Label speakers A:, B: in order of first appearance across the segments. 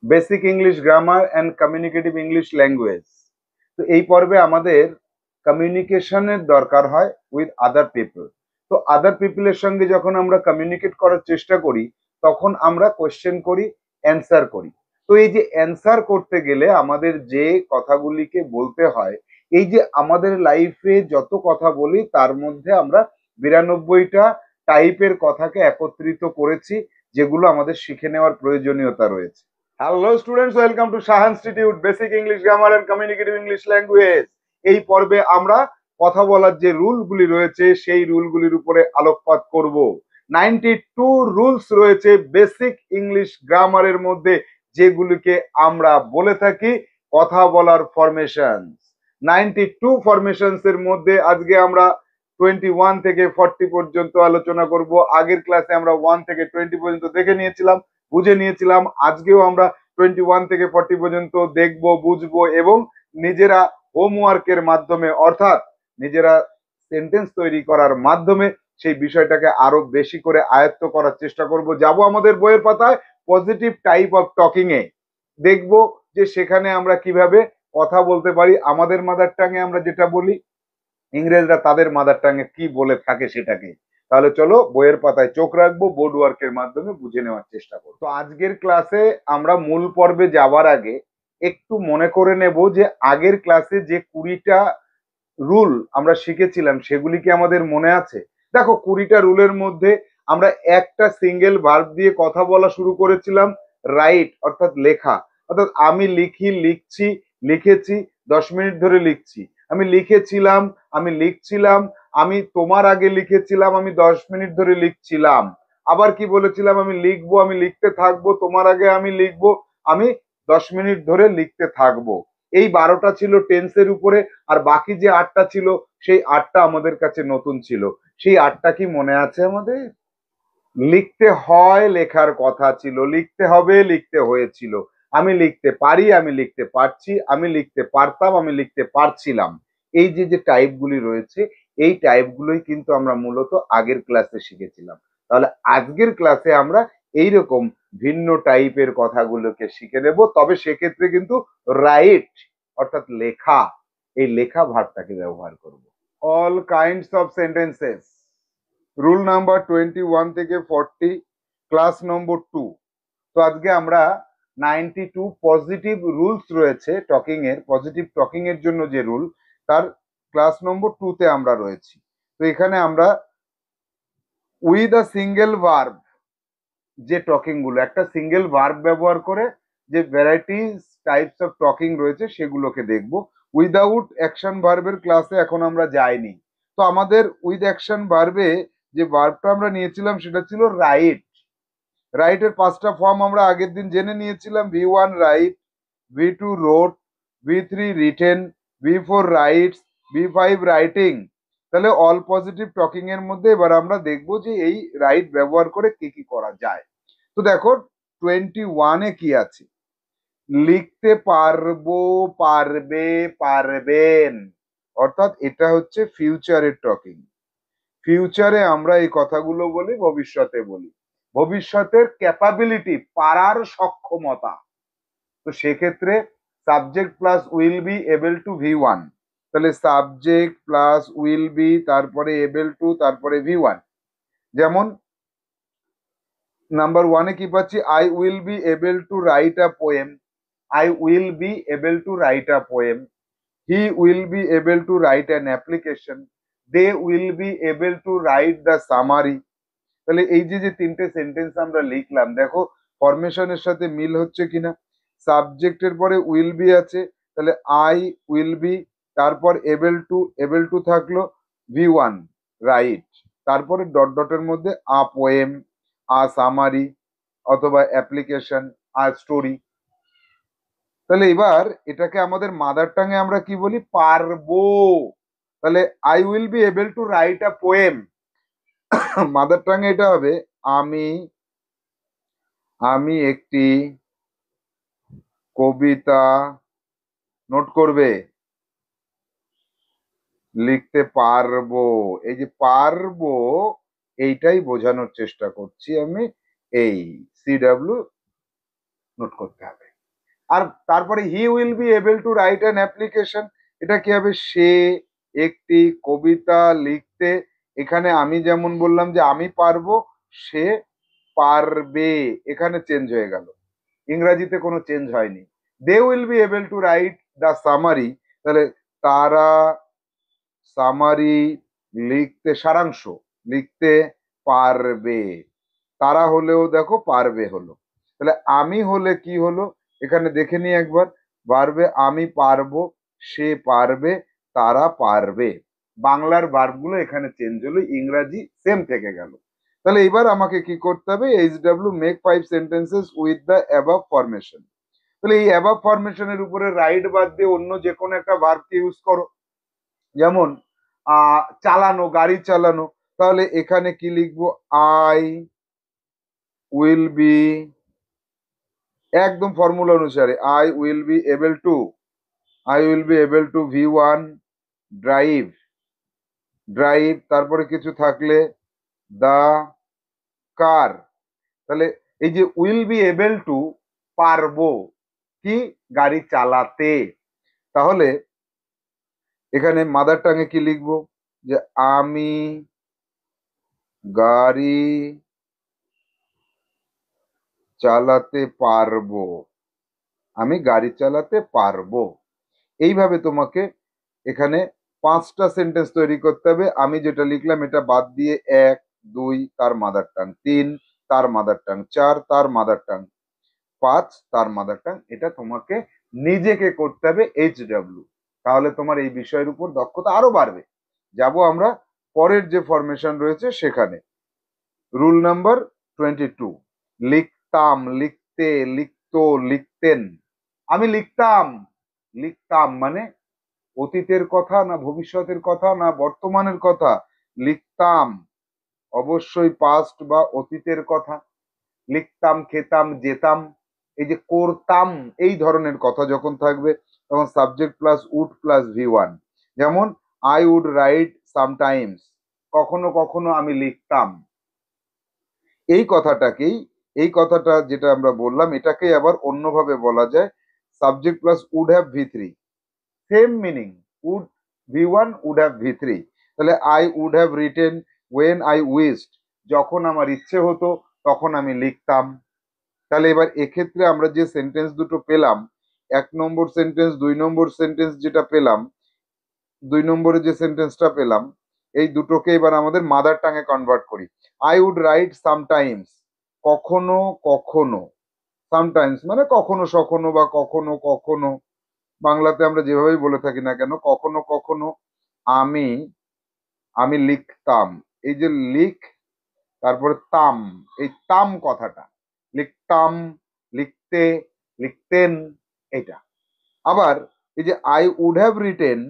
A: Basic English grammar and communicative English language. তো এই পর্বে আমাদের কমিউনিকেশনের দরকার হয় উইথ আদার পিপল। তো আদার পিপলের সঙ্গে যখন আমরা কমিউনিকেট করার চেষ্টা করি, তখন আমরা কোয়েশ্চেন করি, অ্যান্সার করি। তো এই যে অ্যান্সার করতে গেলে আমাদের যে কথাগুলিকে বলতে হয়, এই যে আমাদের লাইফে যত কথা বলি তার মধ্যে আমরা 92টা টাইপের কথাকে একত্রিত করেছি, যেগুলো আমাদের শিখে নেওয়ার প্রয়োজনীয়তা রয়েছে। Hello students, welcome to Saha institute basic English grammar and communicative English language. এই পর্বে আমরা কথা বলার যে রুলগুলি রয়েছে সেই রুলগুলির উপরে আলোকপাত করব। 92 রুলস রয়েছে বেসিক ইংলিশ গ্রামারের মধ্যে, যেগুলিকে আমরা বলে থাকি কথা বলার ফরমেশন। 92 ফরমেশনস এর মধ্যে আজকে আমরা 21 থেকে 40 পর্যন্ত আলোচনা করব। আগের ক্লাসে আমরা 1 থেকে 20 পর্যন্ত দেখে নিয়েছিলাম, বুঝে নিয়েছিলাম। আজকেও আমরা 21 থেকে 40 পর্যন্ত দেখবো, বুঝবো এবং নিজেরা হোমওয়ার্কের মাধ্যমে, অর্থাৎ নিজেরা সেন্টেন্স তৈরি করার মাধ্যমে সেই বিষয়টাকে আরো বেশি করে আয়ত্ত করার চেষ্টা করব। যাব আমাদের বইয়ের পাতায় পজিটিভ টাইপ অফ টকিং এ, দেখবো যে সেখানে আমরা কিভাবে কথা বলতে পারি। আমাদের মাদার টাঙে আমরা যেটা বলি, ইংরেজরা তাদের মাদার টাঙে কি বলে থাকে সেটাকে। তাহলে চলো বইয়ের পাতায় চোখ রাখবো, বোর্ড ওয়ার্কের মাধ্যমে বুঝে নেওয়ার চেষ্টা করবো। তো আজকের ক্লাসে আমরা মূল পর্বে যাওয়ার আগে একটু মনে করে নেব যে আগের ক্লাসে যে 20টা রুল আমরা শিখেছিলাম সেগুলি কি আমাদের মনে আছে? দেখো, 20টা রুলের মধ্যে আমরা একটা সিঙ্গেল ভার্ব দিয়ে কথা বলা শুরু করেছিলাম, রাইট অর্থাৎ লেখা। অর্থাৎ আমি লিখি, লিখছি, লিখেছি, 10 মিনিট ধরে লিখছি। আমি লিখেছিলাম, আমি লিখছিলাম, আমি তোমার আগে লিখেছিলাম, আমি 10 মিনিট ধরে লিখছিলাম। আবার কি বলেছিলাম? আমি লিখবো, আমি লিখতে থাকবো, তোমার আগে আমি লিখবো, আমি 10 মিনিট ধরে লিখতে থাকবো। এই 12টা ছিল টেন্সের উপরে, আর বাকি যে 8টা ছিল সেই 8টা আমাদের কাছে নতুন ছিল। সেই 8টা কি মনে আছে আমাদের? লিখতে হয়, লেখার কথা ছিল, লিখতে হবে, লিখতে হয়েছিল, আমি লিখতে পারি, আমি লিখতে পারছি, আমি লিখতে পারতাম, আমি লিখতে পারছিলাম। এই যে যে টাইপগুলি রয়েছে, এই টাইপগুলোই কিন্তু আমরা মূলত আগের ক্লাসে শিখেছিলাম। তাহলে আজকের ক্লাসে আমরা এইরকম ভিন্ন টাইপের কথাগুলোকে শিখে নেব। তবে সেক্ষেত্রে কিন্তু রাইট অর্থাৎ লেখা, এই লেখা ভার্বটাকে ব্যবহার করব। All kinds of sentences, rule number 21 থেকে 40, ক্লাস নম্বর 2। তো আজকে আমরা 92 পজিটিভ রুলস রয়েছে টকিং এর, পজিটিভ টকিং এর জন্য যে রুল, তার ক্লাস নম্বর 2 তে আমরা রয়েছি। তো এখানে আমরা উইথ আ সিঙ্গেল ভার্ব যে টকিং গুলো, একটা সিঙ্গেল ভার্ব ব্যবহার করে যে ভ্যারাইটিস টাইপস অফ টকিং রয়েছে সেগুলোকে দেখব। উইদাউট অ্যাকশন ভার্বের ক্লাসে এখন আমরা যাইনি। তো আমাদের উইথ অ্যাকশন ভার্বে যে ভার্বটা আমরা নিয়েছিলাম সেটা ছিল রাইট। রাইটের 5টা ফর্ম আমরা আগের দিন জেনে নিয়েছিলাম। V1 right, V2 রোট, V3 written, V4 rights, V5 writing. তাহলে অল পজিটিভ টকিং এর মধ্যে এবার আমরা দেখবো যে এই রাইট ব্যবহার করে কি কি করা যায়। তো দেখো 21-এ কি আছে? লিখতে পারবো, পারবে, পারবেন। অর্থাৎ এটা হচ্ছে ফিউচারের টকিং। ফিউচারে আমরা এই কথাগুলো বলি, ভবিষ্যতে বলি। ভবিষ্যতের ক্যাপাবিলিটি, পারার সক্ষমতা। তো সেক্ষেত্রে subject plus will be able to V1। তাহলে সাবজেক্ট প্লাস উইল বি, তারপরে এবল টু, তারপরে V1। যেমন নাম্বার 1-এ কি পাচ্ছি? I will be able to write a poem. I will be able to write a poem. He will be able to write an application. They will be able to write the summary. তাহলে এই যে যে 3টে sentence আমরা লিখলাম, দেখো ফরমেশনের সাথে মিল হচ্ছে কিনা। সাবজেক্টের পরে উইল বি আছে, তাহলে আই উইল বি, তারপর এবল টু থাকলো V1 রাইট, তারপরে ডট ডটের মধ্যে আ পোয়েম, আ সামারি, অথবা অ্যাপ্লিকেশন, আ স্টোরি। তাহলে এবার এটাকে আমাদের মাদার টাঙে আমরা কি বলি? পারবো। তাহলে I will be able to write a poem, mother টাঙে এটা হবে আমি আমি একটি কবিতা, নোট করবে, লিখতে পারবো। এই যে পারবো, এইটাই বোঝানোর চেষ্টা করছি আমি। এই CW নোট করতে হবে। আর তারপরে হি will be able to write an application, এটা কি হবে, সে একটি কবিতা লিখতে, এখানে আমি যেমন বললাম যে আমি পারবো, সে পারবে, এখানে চেঞ্জ হয়ে গেল, ইংরাজিতে কোনো চেঞ্জ হয়নি। They will be able to write the summary, তাহলে তারা সামারি লিখতে, সারাংশ লিখতে পারবে, তারা হলেও দেখো পারবে হলো। তাহলে আমি হলে কি হলো, এখানে দেখে নিই একবার, পারবে, আমি পারবো, সে পারবে, তারা পারবে, বাংলার ভার্বগুলো এখানে চেঞ্জ হলো, ইংরাজি সেম থেকে গেল। তাহলে এবার আমাকে কি করতে হবে, HW make 5 sentences with the above formation. তাহলে এই অ্যাবাভ ফরমেশনের উপরে রাইট বাদ দিয়ে অন্য যে কোনো একটা ভার্বকে ইউজ করো, যেমন চালানো, গাড়ি চালানো, তাহলে এখানে কি লিখবো, আই উইল বি, একদম ফর্মুলা অনুসারে, I will be able to V1 drive, drive, তারপরে কিছু থাকলে দা কার, তাহলে এই যে উইল বি এবল টু, পারবো কি, গাড়ি চালাতে, তাহলে এখানে মাদার টাঙে কি লিখবো, যে আমি গাড়ি চালাতে পারবো, আমি গাড়ি চালাতে পারবো। এইভাবে তোমাকে এখানে 5টা সেন্টেন্স তৈরি করতে হবে। আমি যেটা লিখলাম এটা বাদ দিয়ে 1, 2 তার মাদার টাং, 3 তার মাদার টাং, 4 তার মাদার টাং, 5 তার মাদার টাং, এটা তোমাকে নিজেকে করতে হবে এইচডব্লিউ, তাহলে তোমার এই বিষয়ের উপর দক্ষতা আরো বাড়বে। যাব আমরা পরের যে ফরমেশন রয়েছে সেখানে। রুল নাম্বার 22, লিখতাম, লিখতে, লিখতো, লিখতেন। আমি লিখতাম, লিখতাম মানে অতীতের কথা না ভবিষ্যতের কথা না বর্তমানের কথা, লিখতাম অবশ্যই পাস্ট বা অতীতের কথা। লিখতাম, খেতাম, যেতাম, এই যে করতাম, এই ধরনের কথা যখন থাকবে তখন subject plus would plus V1, যেমন আই উড রাইট সামটাইমস, কখনো কখনো আমি লিখতাম, এই কথাটাকেই, এই কথাটা যেটা আমরা বললাম এটাকেই আবার অন্যভাবে বলা যায় subject plus would have V3, same meaning, would V1 would have V3। তাহলে I would have written when I wished, যখন আমার ইচ্ছে হতো তখন আমি লিখতাম। তাহলে এবার এক্ষেত্রে আমরা যে সেন্টেন্স দুটো পেলাম, 1 নম্বর সেন্টেন্স, 2 নম্বর সেন্টেন্স যেটা পেলাম, 2 নম্বরে যে সেন্টেন্সটা পেলাম, এই দুটোকে এবার আমাদের মাদার টাঙে কনভার্ট করি। আই উড রাইট সামটাইমস, কখনো কখনো, সামটাইমস মানে কখনো সখনো বা কখনো কখনো, বাংলাতে আমরা যেভাবেই বলে থাকি না কেন, কখনো কখনো আমি, আমি লিখতাম, এই যে লিখ তারপরে তাম, এই তাম কথাটা, লিখতাম, লিখতে, লিখতেন, এটা। আবার এই যে I would have written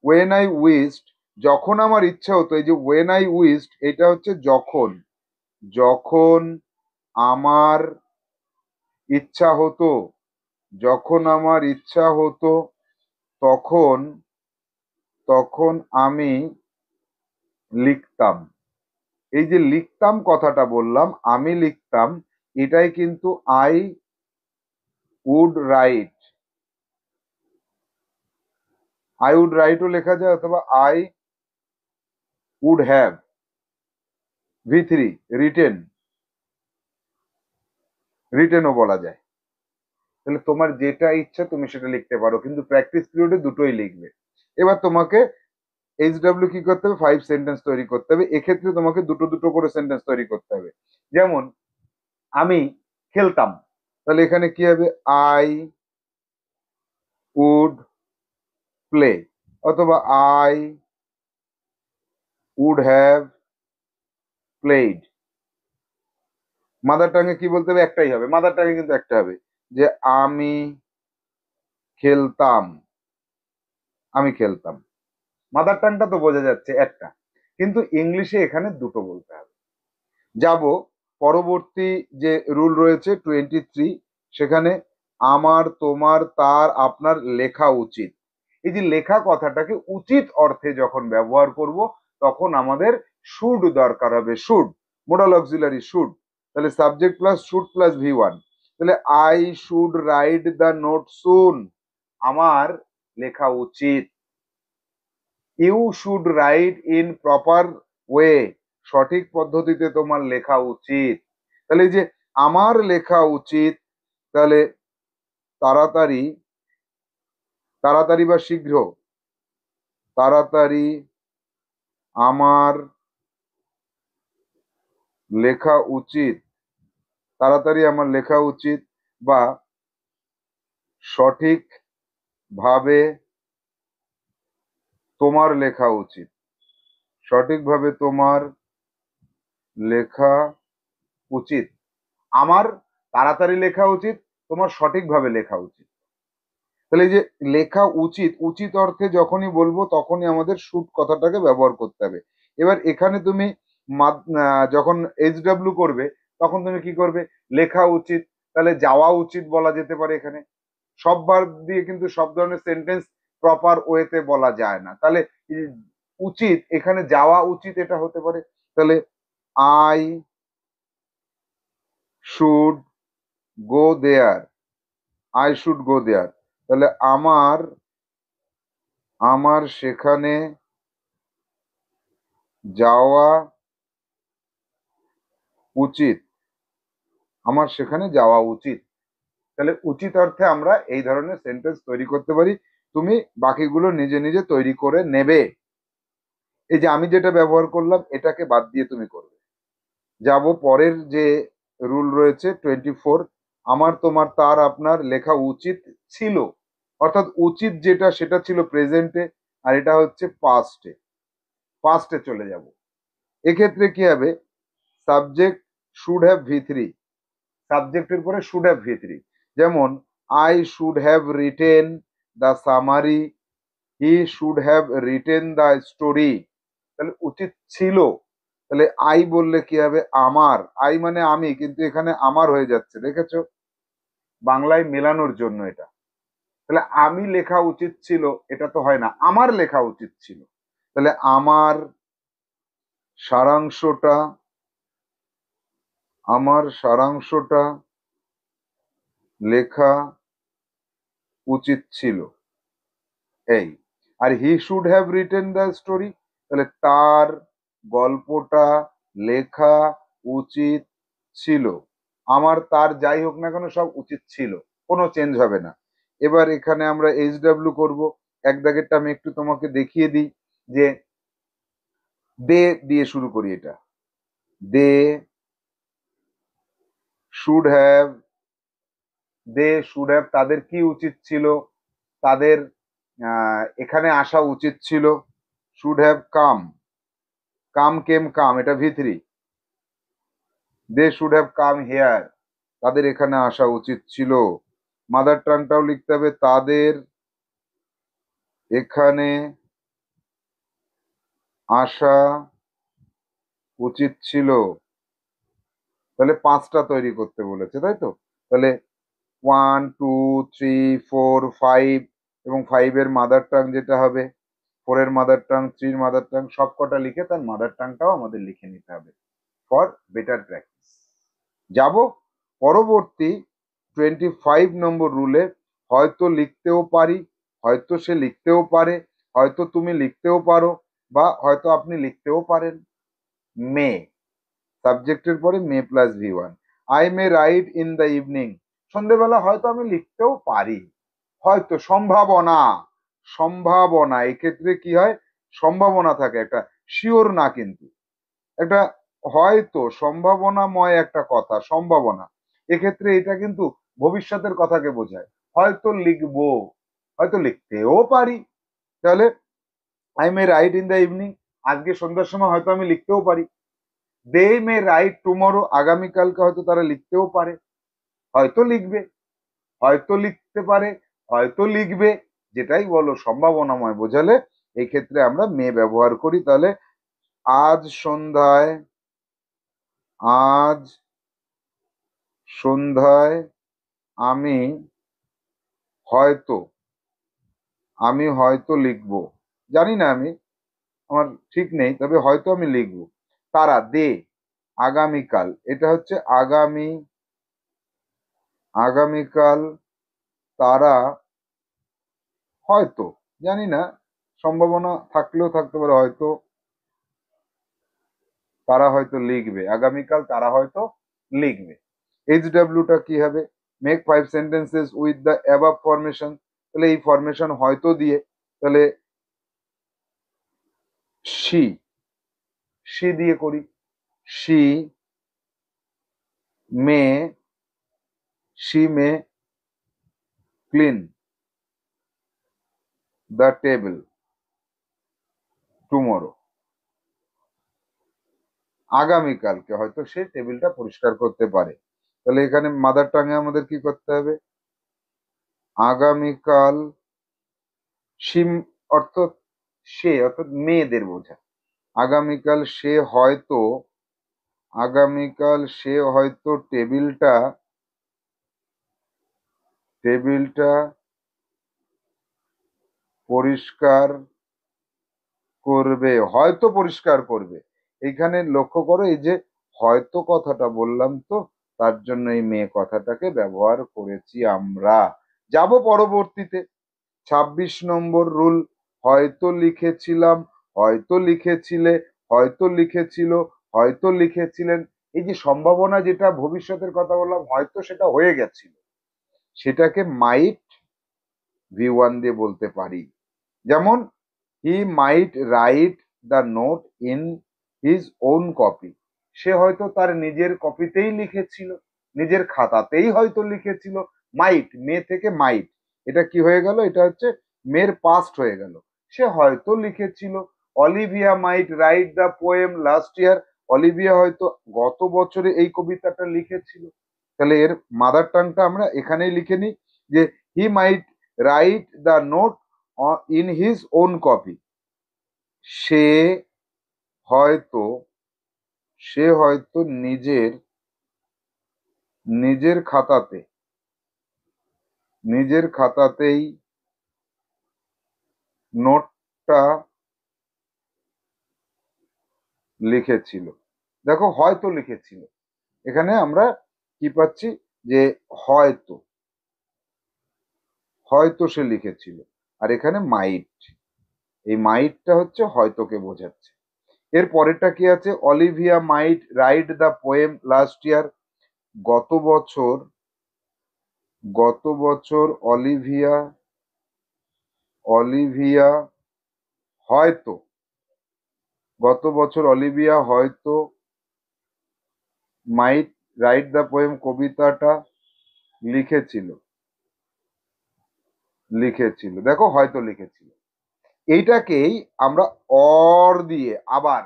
A: when I wished, যখন আমার ইচ্ছা হতো, এই যে ওয়েন আই উইশড এটা হচ্ছে যখন, যখন আমার ইচ্ছা হতো, যখন আমার ইচ্ছা হতো তখন, তখন আমি লিখতাম। এই যে লিখতাম কথাটা বললাম, আমি লিখতাম, এটাই কিন্তু I would write, I would রাইটও লেখা যায়, অথবা I would have V3 written, রিটেনও বলা যায়। তাহলে তোমার যেটা ইচ্ছা তুমি সেটা লিখতে পারো, কিন্তু প্র্যাকটিস পিরিয়ডে দুটোই লিখবে। এবার তোমাকে এইচডব্লিউ কি করতে হবে, 5 সেন্টেন্স তৈরি করতে হবে। এক্ষেত্রে তোমাকে দুটো দুটো করে সেন্টেন্স তৈরি করতে হবে। যেমন আমি খেলতাম, তাহলে এখানে কি হবে, আই উড প্লে, অথবা I would have played. Mother টাঙ্গে কি বলতে হবে, একটাই হবে, মাদার টাঙ্গে কিন্তু একটা হবে, যে আমি খেলতাম, আমি খেলতাম, মাদার টাংটা তো বোঝা যাচ্ছে একটা, কিন্তু ইংলিশে এখানে দুটো বলতে হবে। যাব পরবর্তী যে রুল রয়েছে 23, সেখানে আমার, তোমার, তার, আপনার লেখা উচিত। এই যে লেখা কথাটাকে উচিত অর্থে যখন ব্যবহার করব তখন আমাদের শুড দরকার হবে, শুড, মোডাল অক্সিলারি শুড। তাহলে subject plus should plus V1, তাহলে I should write the note soon, আমার লেখা উচিত। You should write in proper way, সঠিক পদ্ধতিতে তোমার লেখা উচিত। তাহলে এই যে আমার লেখা উচিত, তাহলে তাড়াতাড়ি, তাড়াতাড়ি বা শীঘ্র, তাড়াতাড়ি আমার লেখা উচিত, তাড়াতাড়ি আমার লেখা উচিত, বা সঠিক ভাবে তোমার লেখা উচিত, সঠিকভাবে তোমার লেখা উচিত। আমার তাড়াতাড়ি লেখা উচিত, তোমার সঠিকভাবে লেখা উচিত। তাহলে এই যে লেখা উচিত, উচিত অর্থে যখনই বলবো তখনই আমাদের শুড কথাটাকে ব্যবহার করতে হবে। এবার এখানে তুমি যখন এইচডব্লিউ করবে তখন তুমি কি করবে, লেখা উচিত, তাহলে যাওয়া উচিত বলা যেতে পারে। এখানে সব ভার্ব দিয়ে কিন্তু সব ধরনের সেন্টেন্স প্রপার ওয়েতে বলা যায় না, তাহলে উচিত এখানে যাওয়া উচিত এটা হতে পারে। তাহলে I should go there, I should go there, তাহলে আমার আমার সেখানে যাওয়া উচিত, আমার সেখানে যাওয়া উচিত। তাহলে উচিত অর্থে আমরা এই ধরনের সেন্টেন্স তৈরি করতে পারি। তুমি বাকিগুলো নিজে নিজে তৈরি করে নেবে। এই যে আমি যেটা ব্যবহার করলাম এটাকে বাদ দিয়ে তুমি করবে। যাব পরের যে রুল রয়েছে 24, আমার তোমার তার আপনার লেখা উচিত ছিল, অর্থাৎ উচিত যেটা সেটা ছিল প্রেজেন্টে, আর এটা হচ্ছে পাস্টে, পাস্টে চলে যাব। এক্ষেত্রে কি হবে, সাবজেক্ট শুড হ্যাভ ভি3, সাবজেক্টের পরে শুড হ্যাভ ভি3। যেমন I should have written the summary, he should have written the story, তাহলে উচিত ছিল। তাহলে আই বললে কি হবে, আমার, আই মানে আমি, কিন্তু এখানে আমার হয়ে যাচ্ছে, দেখেছো, বাংলায় মেলানোর জন্য এটা। তাহলে আমি লেখা উচিত ছিল, এটা তো হয় না, আমার লেখা উচিত ছিল। তাহলে আমার সারাংশটা, আমার সারাংশটা লেখা উচিত ছিল, এই। আর he should have written the story, তাহলে তার গল্পটা লেখা উচিত ছিল। আমার তার যাই হোক না কেন সব উচিত ছিল, কোনো চেঞ্জ হবে না। এবার এখানে আমরা এইচডব্লিউ করব। এক দাগেরটা আমি একটু তোমাকে দেখিয়ে দিই, যে দে দিয়ে শুরু করি এটা, they should have, they should have তাদের কি উচিত ছিল, তাদের এখানে আসা উচিত ছিল। Should have come, come came come, এটা ভি3। They should have come here, তাদের এখানে আসা উচিত ছিল। মাদার টাংটাও লিখতে হবে, তাদের এখানে আসা উচিত ছিল। তাহলে পাঁচটা তৈরি করতে বলেছে, তাই তো। তাহলে 1 2 3 4 5, এবং 5-এর মাদার টাং যেটা হবে, 4-এর মাদার টাং, 3-র মাদার টাং, সব কটা লিখে তার মাদার টাংটাও আমাদের লিখে নিতে হবে ফর বেটার প্র্যাকটিস। যাব পরবর্তী 25 নম্বর রুলে। হয়তো লিখতেও পারি, হয়তো সে লিখতেও পারে, হয়তো তুমি লিখতেও পারো, বা হয়তো আপনি লিখতেও পারেন। মে, সাবজেক্টের পরে may plus V1. I may right in the evening, সন্ধেবেলা হয়তো আমি লিখতেও পারি, হয়তো, সম্ভাবনা, সম্ভাবনা, এক্ষেত্রে কি হয়, সম্ভাবনা থাকে, একটা শিওর না, কিন্তু একটা হয়তো সম্ভাবনাময় একটা কথা, সম্ভাবনা। এক্ষেত্রে এটা কিন্তু ভবিষ্যতের কথাকে বোঝায়, হয়তো লিখবো, হয়তো লিখতেও পারি। তাহলে I may right in the evening, আজকে সন্ধ্যার সময় হয়তো আমি লিখতেও পারি। দে মে রাইট টুমরো, আগামীকালকে হয়তো তারা লিখতেও পারে, হয়তো লিখবে, হয়তো লিখতে পারে, হয়তো লিখবে, যেটাই বলো সম্ভাবনাময় বোঝালে এই ক্ষেত্রে আমরা মে ব্যবহার করি। তাহলে আজ সন্ধ্যায়, আজ সন্ধ্যায় আমি হয়তো, আমি হয়তো লিখবো, জানি না, আমি, আমার ঠিক নেই, তবে হয়তো আমি লিখবো। তারা, দে, আগামীকাল, এটা হচ্ছে আগামী, আগামীকাল তারা হয়তো, জানি না, সম্ভাবনা থাকলেও থাকতে পারে, হয়তো তারা হয়তো লিখবে, আগামীকাল তারা হয়তো লিখবে। HW কি হবে? Make 5 sentences with the above formation. তাহলে এই ফরমেশন হয়তো দিয়ে, তাহলে শি শি দিয়ে করি। She may she may clean the table tomorrow. আগামীকালকে হয়তো সে টেবিলটা পরিষ্কার করতে পারে। তাহলে এখানে মাদার টাঙে আমাদের কি করতে হবে? আগামীকাল সিম অর্থ সে, অর্থাৎ মেয়েদের বোঝা। আগামীকাল সে হয়তো টেবিলটা পরিষ্কার করবে, হয়তো পরিষ্কার করবে। এখানে লক্ষ্য করো, এই যে হয়তো কথাটা বললাম, তো তার জন্য এই মেয়ে কথাটাকে ব্যবহার করেছি আমরা। যাব পরবর্তীতে 26 নম্বর রুল। হয়তো লিখেছিলাম, হয়তো লিখেছিলে, হয়তো লিখেছিল, হয়তো লিখেছিলেন। এই যে সম্ভাবনা, যেটা ভবিষ্যতের কথা বললাম, হয়তো সেটা হয়ে গেছিল, সেটাকে মাইট V1 দিয়ে বলতে পারি। যেমন he might write the note in his own copy. সে হয়তো তার নিজের কপিতেই লিখেছিল, নিজের খাতাতেই হয়তো লিখেছিল। মাইট, মে থেকে মাইট, এটা কি হয়ে গেল? এটা হচ্ছে মের পাস্ট হয়ে গেল। সে হয়তো লিখেছিল। Olivia might write the poem last year. Olivia হয়তো গত বছরে এই কবিতাটা লিখেছিল। তাহলে এর মাদার টাংটা আমরা এখানেই লিখে নিই যে he might write the note in his own copy. সে হয়তো নিজের খাতাতেই নোটটা লিখেছিল। দেখো, হয়তো লিখেছিল, এখানে আমরা কি পাচ্ছি? যে হয়তো সে লিখেছিল। আর এখানে মাইট, এই মাইটটা হচ্ছে হয়তোকে বোঝাচ্ছে। এর পরেরটা কি আছে? Olivia might write the poem last year. গত বছর অলিভিয়া হয়তো মাইট রাইট দ্য পোয়েম কবিতাটা লিখেছিল। দেখো, হয়তো লিখেছিল। এইটাকেই আমরা অর দিয়ে, আবার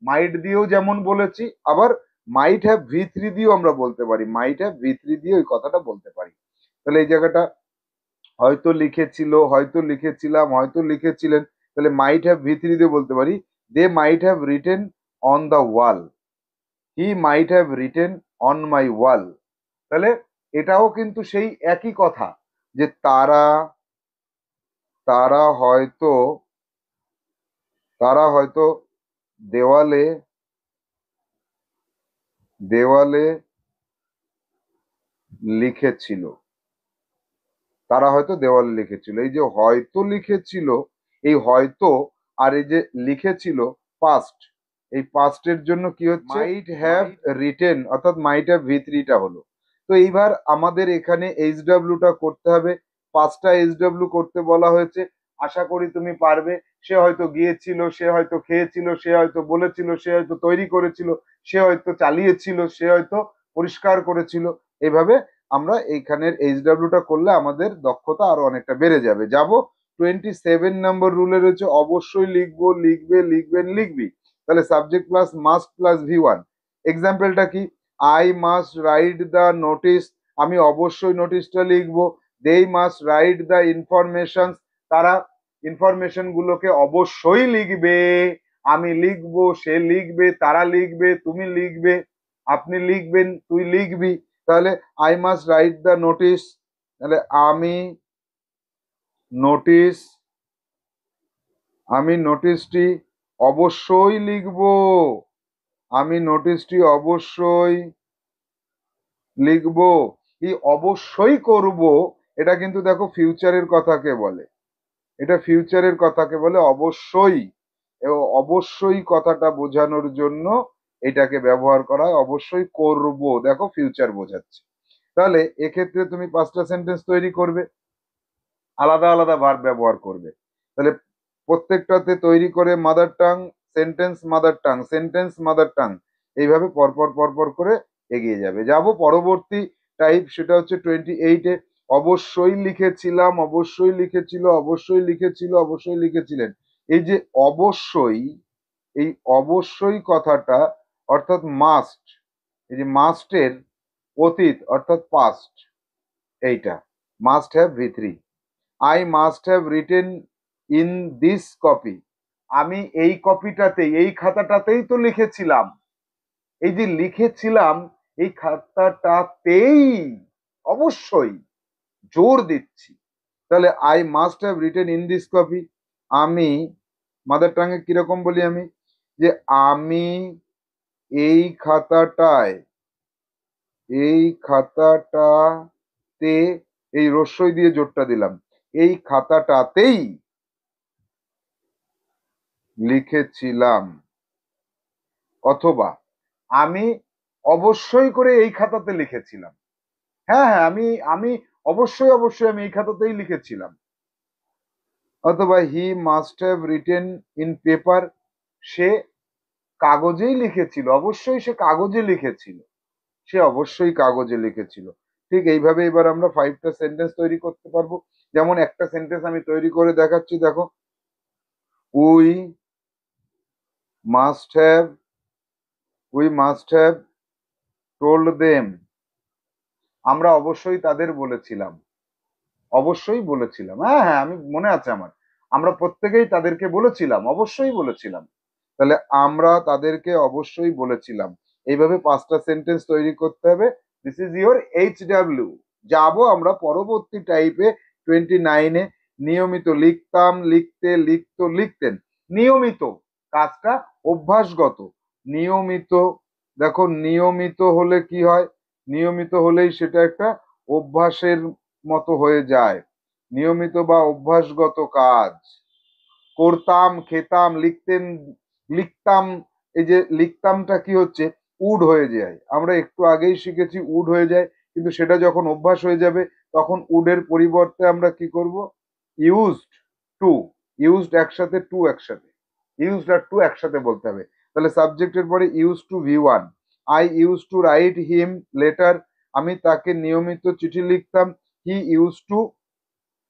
A: মাইট দিয়েও যেমন বলেছি, আবার মাইট হ্যাভ V3 দিয়েও আমরা বলতে পারি। মাইট হ্যাভ V3 দিয়ে ওই কথাটা বলতে পারি। তাহলে এই জায়গাটা হয়তো লিখেছিল, হয়তো লিখেছিলাম, হয়তো লিখেছিলেন, তাহলে মাইট হ্যাভ V3 দিয়ে বলতে পারি they might have written on the wall, he might have written on my wall. তাহলে এটাও কিন্তু সেই একই কথা, যে তারা হয়তো দেওয়ালে লিখেছিল। এই যে হয়তো লিখেছিল, এই হয়তো আর এই যে লিখেছিল পাস্ট, এই পাস্টের জন্য কি হচ্ছে? মাইট হ্যাভ রিটেন, অর্থাৎ মাইট হ্যাভ V3টা হলো। তো এইবার আমাদের এখানে HW করতে হবে। 5টা HW করতে বলা হয়েছে, আশা করি তুমি পারবে। সে হয়তো গিয়েছিল, সে হয়তো খেয়েছিল, সে হয়তো বলেছিল, সে হয়তো তৈরি করেছিল, সে হয়তো চালিয়েছিল, সে হয়তো পরিষ্কার করেছিল। এইভাবে আমরা এইখানের HW করলে আমাদের দক্ষতা আরো অনেকটা বেড়ে যাবে। 27 নম্বর রুলে রয়েছে অবশ্যই লিখবো, লিখবে, লিখবেন, লিখবি। তাহলে subject plus must plus V1। এক্সাম্পলটা কি? I must write the notice, আমি অবশ্যই নোটিশটা লিখবো। They must write the information, তারা ইনফরমেশন গুলোকে অবশ্যই লিখবে। আমি লিখবো, সে লিখবে, তারা লিখবে, তুমি লিখবে, আপনি লিখবেন, তুই লিখবি। তাহলে I must write the notice, তাহলে আমি নোটিশটি অবশ্যই লিখবো, আমি নোটিশটি অবশ্যই লিখবো। এই অবশ্যই করব, এটা কিন্তু দেখো ফিউচারের কথাকে বলে, এটা ফিউচারের কথাকে বলে অবশ্যই। এবং অবশ্যই কথাটা বোঝানোর জন্য এটাকে ব্যবহার করা হয়, অবশ্যই করব, দেখো ফিউচার বোঝাচ্ছে। তাহলে এক্ষেত্রে তুমি 5টা সেন্টেন্স তৈরি করবে, আলাদা আলাদা ভার্ব ব্যবহার করবে। তাহলে প্রত্যেকটাতে তৈরি করে mother tongue, sentence mother tongue, sentence mother tongue, এইভাবে পরপর পরপর করে এগিয়ে যাবে। যাব পরবর্তী টাইপ, সেটা হচ্ছে 28-এ। অবশ্যই লিখেছিলাম, অবশ্যই লিখেছিল, অবশ্যই লিখেছিল, অবশ্যই লিখেছিলেন। এই যে অবশ্যই, এই অবশ্যই কথাটা অর্থাৎ মাস্ট, এই যে মাস্টের অতীত অর্থাৎ পাস্ট, এইটা must have V3। I must have written in this copy, আমি এই কপিটাতেই, এই খাতাটাতেই তো লিখেছিলাম। এই যে লিখেছিলাম, এই খাতাটাতেই, অবশ্যই, জোর দিচ্ছি। তাহলে I must have written in this copy, আমি মাদার টাঙ্গে কিরকম বলি আমি, যে আমি এই খাতাটায়, এই খাতাটাতে, এই রস্যই দিয়ে জোরটা দিলাম, এই খাতাটাতেই লিখেছিলাম। অথবা আমি অবশ্যই করে এই খাতাতে লিখেছিলাম। হ্যাঁ হ্যাঁ, আমি আমি অবশ্যই অবশ্যই আমি এই খাতাতেই লিখেছিলাম। অথবা he must have written in paper, সে কাগজেই লিখেছিল, অবশ্যই সে কাগজে লিখেছিল, সে অবশ্যই কাগজে লিখেছিল। ঠিক এইভাবে এবার আমরা 5টা সেন্টেন্স তৈরি করতে পারবো। যেমন একটা সেন্টেন্স আমি তৈরি করে দেখাচ্ছি, দেখো। We must have, we must have told them, আমরা অবশ্যই তাদের বলেছিলাম, অবশ্যই বলেছিলাম, হ্যাঁ হ্যাঁ আমি মনে আছে আমার, আমরা প্রত্যেকেই তাদেরকে বলেছিলাম, অবশ্যই বলেছিলাম। তাহলে আমরা তাদেরকে অবশ্যই বলেছিলাম। এইভাবে 5টা সেন্টেন্স তৈরি করতে হবে। This is your HW। যাব আমরা পরবর্তী টাইপে 29-এ। নিয়মিত লিখতাম, লিখতে, লিখতো, লিখতেন। নিয়মিত কাজটা অভ্যাসগত, নিয়মিত, দেখো নিয়মিত হলে কি হয়, নিয়মিত হলেই সেটা একটা অভ্যাসের মতো হয়ে যায়, নিয়মিত বা অভ্যাসগত কাজ। করতাম, খেতাম, লিখতেন, লিখতাম, এই যে লিখতামটা কি হচ্ছে, উড হয়ে যায়, আমরা একটু আগেই শিখেছি উড হয়ে যায়, কিন্তু সেটা যখন অভ্যাস হয়ে যাবে তখন উডের পরিবর্তে আমরা কি করব, ইউজড টু, ইউজড একসাথে, টু একসাথে, ইউজড আর টু একসাথে বলতে হবে। তাহলে সাবজেক্টের পরে use to V1। I use to right him letter, আমি তাকে নিয়মিত চিঠি লিখতাম। হি use to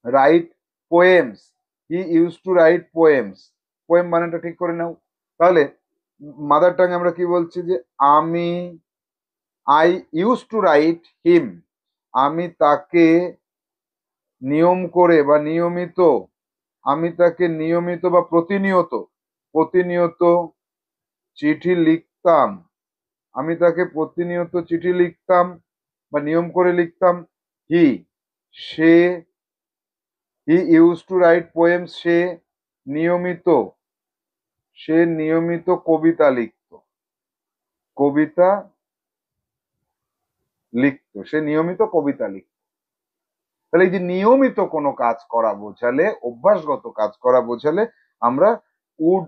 A: write poems, he use to write poems, poem মানেটা ঠিক করে নাও। তাহলে মাদার টাং আমরা কি বলছি, যে আমি, আই ইউজ টু রাইট হিম, আমি তাকে নিয়ম করে বা নিয়মিত, আমি তাকে নিয়মিত বা প্রতিনিয়ত, প্রতিনিয়ত চিঠি লিখতাম, আমি তাকে প্রতিনিয়ত চিঠি লিখতাম বা নিয়ম করে লিখতাম। হি, সে, he use to write poems, সে নিয়মিত, সে নিয়মিত কবিতা লিখতো, কবিতা লিখতো, সে নিয়মিত কবিতা লিখতো। তাহলে এই যে নিয়মিত কোনো কাজ করা বোঝালে, অভ্যাসগত কাজ করা বোঝালে আমরা উড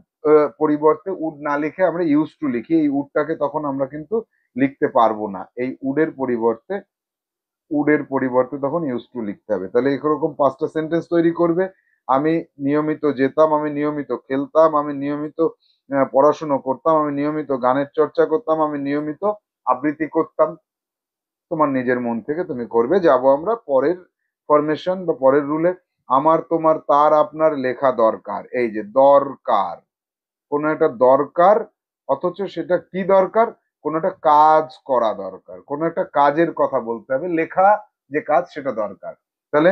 A: পরিবর্তে উড না লিখে আমরা ইউজ টু লিখি, এই উডটাকে তখন আমরা কিন্তু লিখতে পারবো না, এই উডের পরিবর্তে, উডের পরিবর্তে তখন ইউজ টু লিখতে হবে। তাহলে এরকম 5টা সেন্টেন্স তৈরি করবে। আমি নিয়মিত যেতাম, আমি নিয়মিত খেলতাম, আমি নিয়মিত পড়াশুনো করতাম, আমি নিয়মিত গানের চর্চা করতাম, আমি নিয়মিত আবৃত্তি করতাম। তোমার নিজের মন থেকে তুমি করবে। যাব আমরা পরের ফরমেশন বা পরের রুলে। আমার, তোমার, তার, আপনার লেখা দরকার। এই যে দরকার, কোনো একটা দরকার, অথচ সেটা কি দরকার, কোনো একটা কাজ করা দরকার, কোনো একটা কাজের কথা বলতে হবে, লেখা যে কাজ সেটা দরকার। তাহলে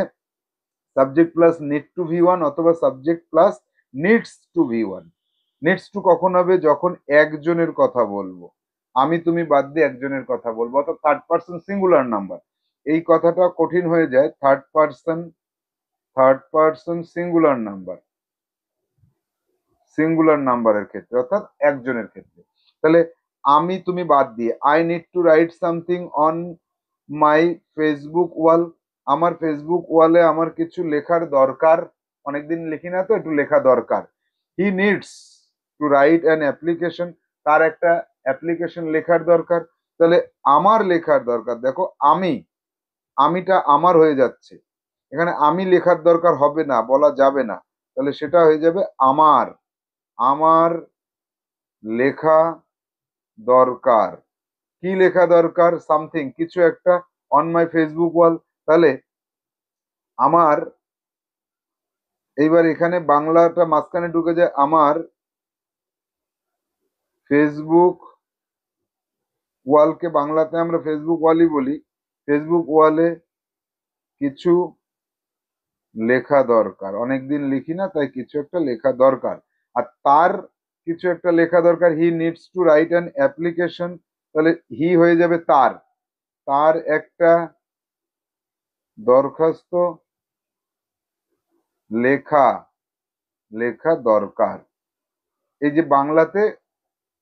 A: subject plus need to V1 অথবা subject plus needs to V1। Needs to কখন হবে, যখন একজনের কথা বলবো, আমি তুমি বাদ দিয়ে একজনের কথা বলবো, অর্থাৎ থার্ড পার্সন সিঙ্গুলার নাম্বার। এই কথাটা কঠিন হয়ে যায় third person, third person singular number, singular নাম্বারের ক্ষেত্রে অর্থাৎ একজনের ক্ষেত্রে। তাহলে আমি তুমি বাদ দিয়ে I need to write something on my Facebook wall, আমার ফেসবুক ওয়ালে আমার কিছু লেখার দরকার, অনেকদিন লিখি না তো, একটু লেখা দরকার। হি needs to write an application, তার একটা অ্যাপ্লিকেশন লেখার দরকার। তাহলে আমার লেখার দরকার, দেখো আমিটা আমার হয়ে যাচ্ছে, এখানে আমি লেখার দরকার হবে না, বলা যাবে না, তাহলে সেটা হয়ে যাবে আমার আমার লেখা দরকার। কি লেখা দরকার? সামথিং, কিছু একটা, অন মাই ফেসবুক ওয়াল। তাহলে আমার, এইবার এখানে বাংলাটা মাঝখানে ঢুকে যায়, আমার ফেসবুক ওয়ালকে বাংলাতে আমরা ফেসবুক ওয়ালই বলি, ফেসবুক ওয়ালে কিছু লেখা দরকার, অনেকদিন লিখি না তাই কিছু একটা লেখা দরকার। আর তার কিছু একটা লেখা দরকার, হি needs to write an application, তাহলে হি হয়ে যাবে তার, তার একটা দরখাস্ত লেখা লেখা দরকার। এই যে বাংলাতে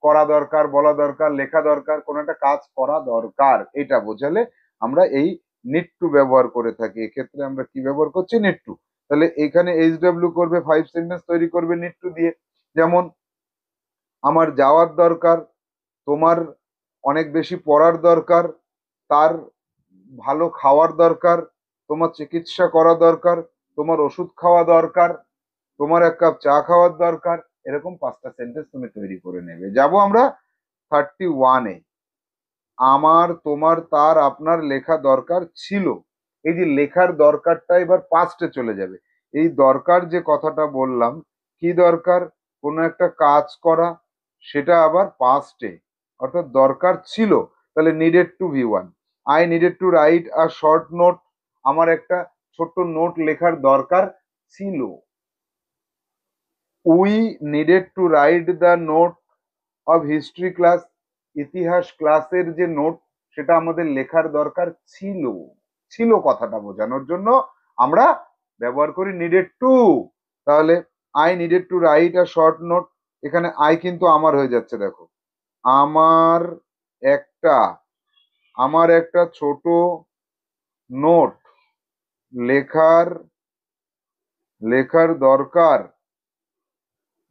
A: করা দরকার, বলা দরকার, লেখা দরকার, কোন একটা কাজ করা দরকার, এটা বোঝালে আমরা এই নিড টু ব্যবহার করে থাকি। এক্ষেত্রে আমরা কি ব্যবহার করছি? Need to. তাহলে এখানে এইচডব্লিউ করবে, 5 সেন্টেন্স তৈরি করবে নিড টু দিয়ে। যেমন আমার যাওয়ার দরকার, তোমার অনেক বেশি পড়ার দরকার, তার ভালো খাওয়ার দরকার, তোমার চিকিৎসা করা দরকার, তোমার ওষুধ খাওয়া দরকার, তোমার এক কাপ চা খাওয়ার দরকার। এরকম 5টা সেন্টেন্স তুমি তৈরি করে নেবে। যাব আমরা 31-এ। আমার, তোমার, তার, আপনার লেখা দরকার ছিল। এই যে লেখার দরকারটা এবার পাস্টে চলে যাবে। এই দরকার যে কথাটা বললাম, কি দরকার? কোনো একটা কাজ করা, সেটা আবার পাস্টে, অর্থাৎ দরকার ছিল। তাহলে needed to V1, I needed to write a short note, আমার একটা ছোট্ট নোট লেখার দরকার ছিল। We needed to write the note of history class, ইতিহাস ক্লাসের যে নোট, সেটা আমাদের লেখার দরকার ছিল। ছিল কথাটা বোঝানোর জন্য আমরা ব্যবহার করি নিডেড টু। তাহলে I needed to write a short note, এখানে আই কিন্তু আমার হয়ে যাচ্ছে, দেখো, আমার একটা আমার একটা ছোট নোট লেখার লেখার দরকার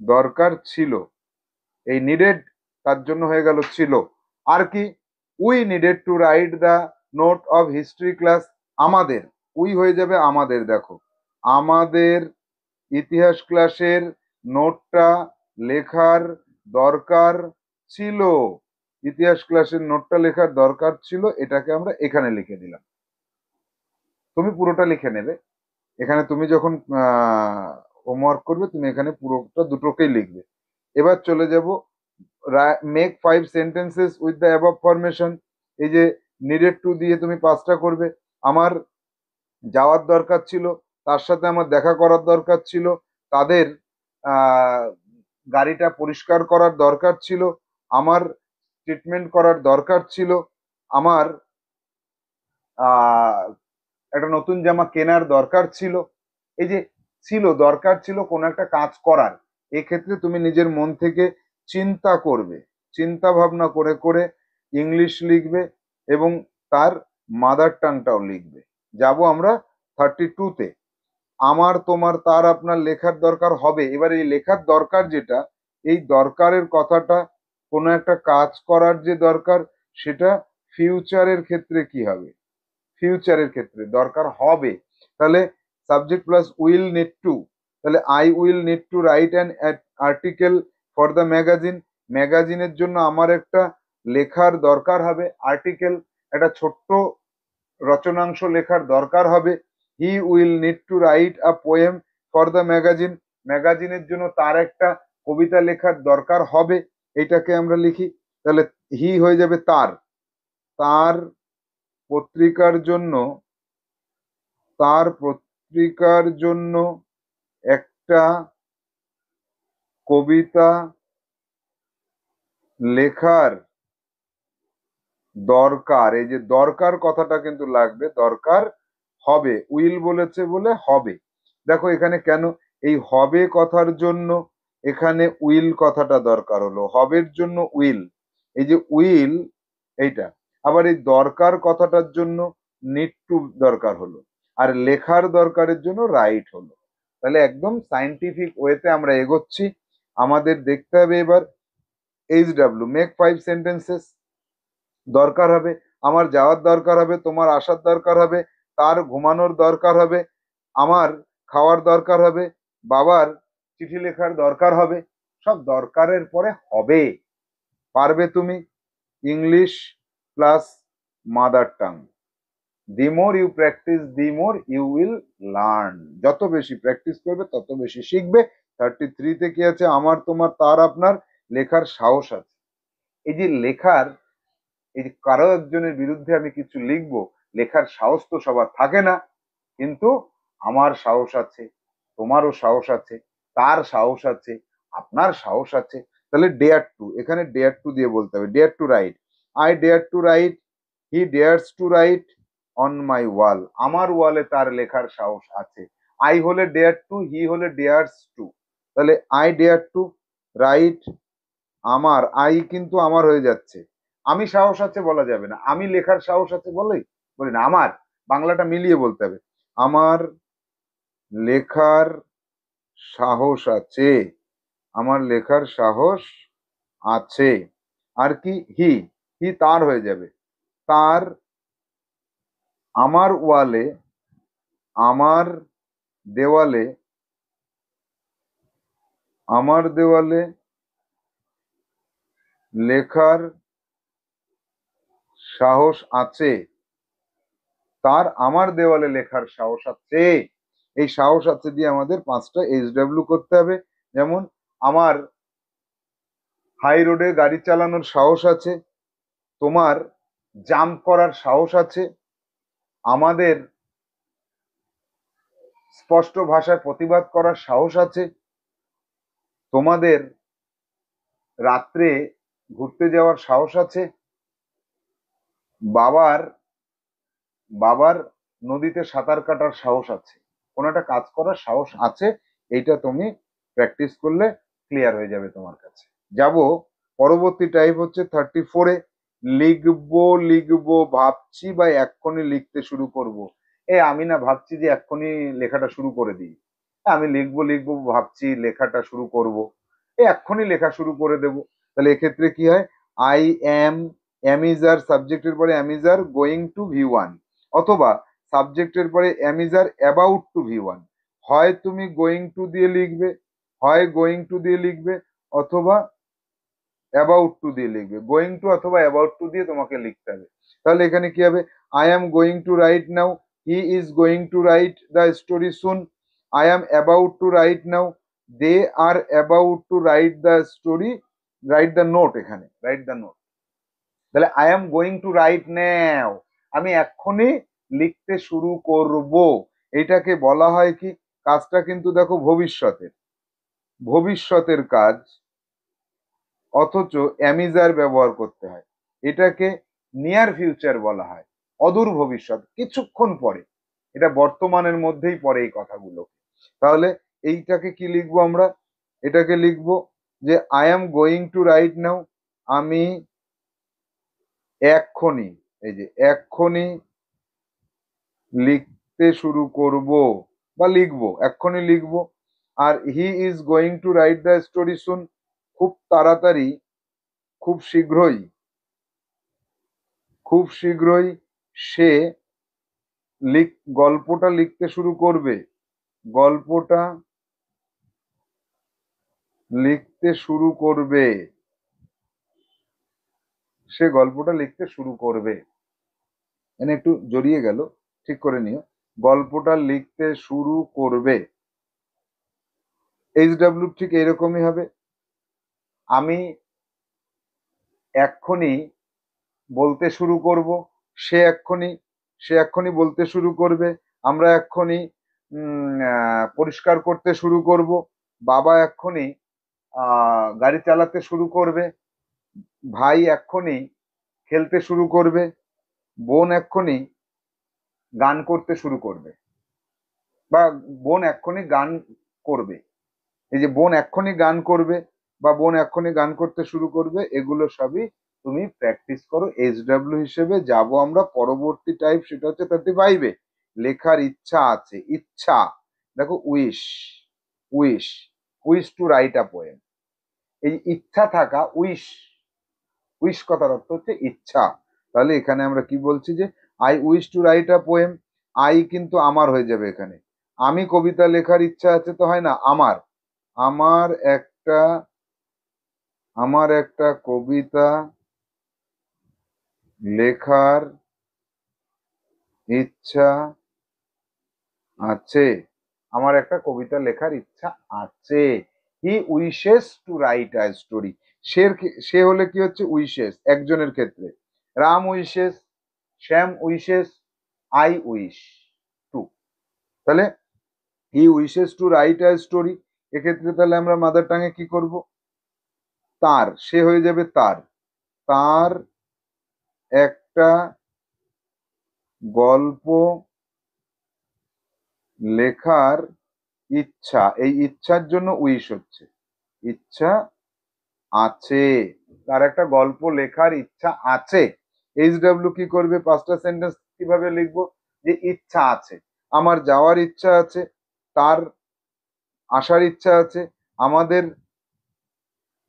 A: দরকার ছিল। এই নিডেড তার জন্য হয়ে গেল ছিল। আর কি? We needed to write the note of history class, আমাদের, উই হয়ে যাবে আমাদের, দেখো, আমাদের ইতিহাস ক্লাসের নোটটা লেখার দরকার ছিল। ইতিহাস ক্লাসের নোটটা লেখার দরকার ছিল, এটাকে আমরা এখানে লিখে দিলাম। তুমি পুরোটা লিখে নেবে, এখানে তুমি যখন হোমওয়ার্ক করবে তুমি এখানে পুরোটা দুটোকেই লিখবে। এবার চলে যাব, make 5 sentences with the above formation. এই যে নিডেড টু দিয়ে তুমি 5টা করবে। আমার যাওয়ার দরকার ছিল, তার সাথে আমার দেখা করার দরকার ছিল, তাদের আহ, গাড়িটা পরিষ্কার করার দরকার ছিল, আমার ট্রিটমেন্ট করার দরকার ছিল, আমার আহ, একটা নতুন জামা কেনার দরকার ছিল। এই যে ছিল, দরকার ছিল কোনো একটা কাজ করার, এক্ষেত্রে তুমি নিজের মন থেকে চিন্তা করবে, চিন্তা ভাবনা করে করে ইংলিশ লিখবে এবং তার মাদার টাংটাও লিখবে। যাব আমরা 32-তে। আমার, তোমার, তার, আপনার লেখার দরকার হবে। এবার এই লেখার দরকার যেটা, এই দরকারের কথাটা কোনো একটা কাজ করার যে দরকার, সেটা ফিউচারের ক্ষেত্রে কি হবে? ফিউচারের ক্ষেত্রে দরকার হবে। তাহলে subject plus will need to, তাহলে I will need to write an article for the magazine, ম্যাগাজিনের জন্য আমার একটা লেখার দরকার হবে, আর্টিকেল, একটা ছোট্ট রচনাংশ লেখার দরকার হবে। He will need to write a poem for the magazine, ম্যাগাজিনের জন্য তার একটা কবিতা লেখার দরকার হবে। এটাকে আমরা লিখি। তাহলে হি হয়ে যাবে তার, তার পত্রিকার জন্য, তার পত্রিকার জন্য একটা কবিতা লেখার দরকার। এই যে দরকার কথাটা কিন্তু লাগবে, দরকার হবে, উইল বলেছে বলে হবে। দেখো এখানে কেন এই হবে কথার জন্য এখানে উইল কথাটা দরকার হলো, হবের জন্য উইল, এই যে উইল, এইটা আবার এই দরকার কথাটার জন্য নিড টু দরকার হলো, আর লেখার দরকারের জন্য রাইট হলো। তাহলে একদম সাইন্টিফিক ওয়েতে আমরা এগোচ্ছি। আমাদের দেখতে হবে এবার HW, মেক 5 সেন্টেন্সেস। দরকার হবে, আমার যাওয়ার দরকার হবে, তোমার আসার দরকার হবে, তার ঘুমানোর দরকার হবে, আমার খাওয়ার দরকার হবে, বাবার চিঠি লেখার দরকার হবে। সব দরকারের পরে হবে। পারবে তুমি? English plus mother tongue, the more you practise the more you will learn. যত বেশি প্র্যাকটিস করবে তত বেশি শিখবে। 33-তে কি আছে? আমার, তোমার, তার, আপনার। লেখার সাহস আছে। এই যে লেখার, এই যে কারো একজনের বিরুদ্ধে আমি কিছু লিখবো, লেখার সাহস তো সবার থাকে না, কিন্তু আমার সাহস আছে, তোমারও সাহস আছে, তার সাহস আছে, আপনার সাহস আছে। তাহলে ডেয়ার টু, এখানে ডেয়ার টু দিয়ে বলতে হবে। Dare to write, I dare to write, he dares to write on my wall. আমার ওয়ালে তার লেখার সাহস আছে। আই হলে ডেয়ার টু, হি হলে ডেয়ার্স টু। তাহলে আই ডেয়ার টু রাইট, আমার, আই কিন্তু আমার হয়ে যাচ্ছে। আমি সাহস আছে বলা যাবে না, আমি লেখার সাহস আছে বলি না, আমার বাংলাটা মিলিয়ে বলতে হবে। আমার লেখার সাহস আছে, আমার লেখার সাহস আছে। আর কি? হি, হি তার হয়ে যাবে, তার, আমার ওয়ালে, আমার দেওয়ালে, আমার দেওয়ালে লেখার সাহস আছে, তার আমার দেওয়ালে লেখার সাহস আছে। এই সাহস আছে দিয়ে আমাদের 5টা HW করতে হবে। যেমন, আমার হাই রোডে গাড়ি চালানোর সাহস আছে, তোমার জাম্প করার সাহস আছে, আমাদের স্পষ্ট ভাষায় প্রতিবাদ করার সাহস আছে, তোমাদের রাত্রে ঘুরতে যাওয়ার সাহস আছে, বাবার বাবার নদীতে সাঁতার কাটার সাহস আছে। কোনো একটা কাজ করার সাহস আছে। এইটা তুমি প্র্যাকটিস করলে ক্লিয়ার হয়ে যাবে তোমার কাছে। যাব পরবর্তী টাইপ হচ্ছে 34-এ। লিখবো লিখবো ভাবছি বা এক্ষুনি লিখতে শুরু করব। আমি না ভাবছি যে এক্ষুনি লেখাটা শুরু করে দিই। আমি লিখবো লিখবো ভাবছি, লেখাটা শুরু করব, এক্ষুনি লেখা শুরু করে দেব। তাহলে এক্ষেত্রে কি হয়? আই এম, অ্যামিজার, সাবজেক্টের পরে অ্যামিজার গোয়িং টু V1, অথবা সাবজেক্টের পরে অ্যামিজার অ্যাবাউট টু V1। হয় তুমি গোয়িং টু দিয়ে লিখবে, হয় গোয়িং টু দিয়ে লিখবে, অথবা অ্যাবাউট টু দিয়ে লিখবে। গোয়িং টু অথবা অ্যাবাউট টু দিয়ে তোমাকে লিখতে হবে। তাহলে এখানে কি হবে? I am going to write now, he is going to write the story soon, I am about to write now, they are about to write the story, write the note, এখানে write the note. তাহলে I am going to write now, আমি এক্ষুনি লিখতে শুরু করব। এটাকে বলা হয় কি? কাজটা কিন্তু দেখো ভবিষ্যতের, ভবিষ্যতের কাজ, অথচ অ্যামিজার ব্যবহার করতে হয়। এটাকে নিয়ার ফিউচার বলা হয়, অদূর ভবিষ্যৎ, কিছুক্ষণ পরে। এটা বর্তমানের মধ্যেই পড়ে এই কথাগুলো। তাহলে এইটাকে কি লিখবো আমরা? এটাকে লিখবো যে I am going to write now, আমি এক্ষুনি, এই যে এক্ষুনি লিখতে শুরু করব বা লিখবো, এক্ষুনি লিখবো। আর he is going to write the story soon, খুব তাড়াতাড়ি, খুব শীঘ্রই, খুব শীঘ্রই সে গল্পটা লিখতে শুরু করবে, গল্পটা লিখতে শুরু করবে, সে গল্পটা লিখতে শুরু করবে। এখানে একটু জড়িয়ে গেল, ঠিক করে নিও। গল্পটা লিখতে শুরু করবে। HW ঠিক এরকমই হবে। আমি এক্ষুনি বলতে শুরু করব, সে এক্ষুনি, সে এক্ষুনি বলতে শুরু করবে, আমরা এক্ষুনি পরিষ্কার করতে শুরু করব, বাবা এক্ষুনি গাড়ি চালাতে শুরু করবে, ভাই এক্ষুনি খেলতে শুরু করবে, বোন এক্ষুনি গান করতে শুরু করবে, বা বোন এক্ষুনি গান করবে। এই যে বোন এক্ষুনি গান করবে বা বোন এক্ষুনি গান করতে শুরু করবে, এগুলো সবই তুমি প্র্যাকটিস করো। HW হিসেবে যাব আমরা পরবর্তী টাইপ, সেটা হচ্ছে 35-এ। লেখার ইচ্ছা আছে, ইচ্ছা, দেখো wish, wish, wish to write a poem. এই ইচ্ছা থাকা, উইশ, উইশ কথার অর্থ হচ্ছে ইচ্ছা। তাহলে এখানে আমরা কি বলছি যে I wish two write a poem. I কিন্তু আমার হয়ে যাবে এখানে। আমি কবিতা লেখার ইচ্ছা আছে তো হয় না, আমার, আমার একটা, আমার একটা কবিতা লেখার ইচ্ছা আছে, আমার একটা কবিতা লেখার ইচ্ছা আছে। He wishes to write a story. সে হলে কি হচ্ছে উইশেস, একজনের ক্ষেত্রে। Ram wishes, Shyam wishes, I wish to. তাহলে he wishes to write a story, এক্ষেত্রে তাহলে আমরা মাদার টাঙে কি করব, তার, সে হয়ে যাবে তার, তার একটা গল্প লেখার ইচ্ছা, এই ইচ্ছার জন্য উইশ হচ্ছে, ইচ্ছা আছে, তার একটা গল্প লেখার ইচ্ছা আছে। HW কি করবে, পাঁচটা সেন্টেন্স কিভাবে লিখবো, যে ইচ্ছা আছে, আমার যাওয়ার ইচ্ছা আছে, তার আসার ইচ্ছা আছে, আমাদের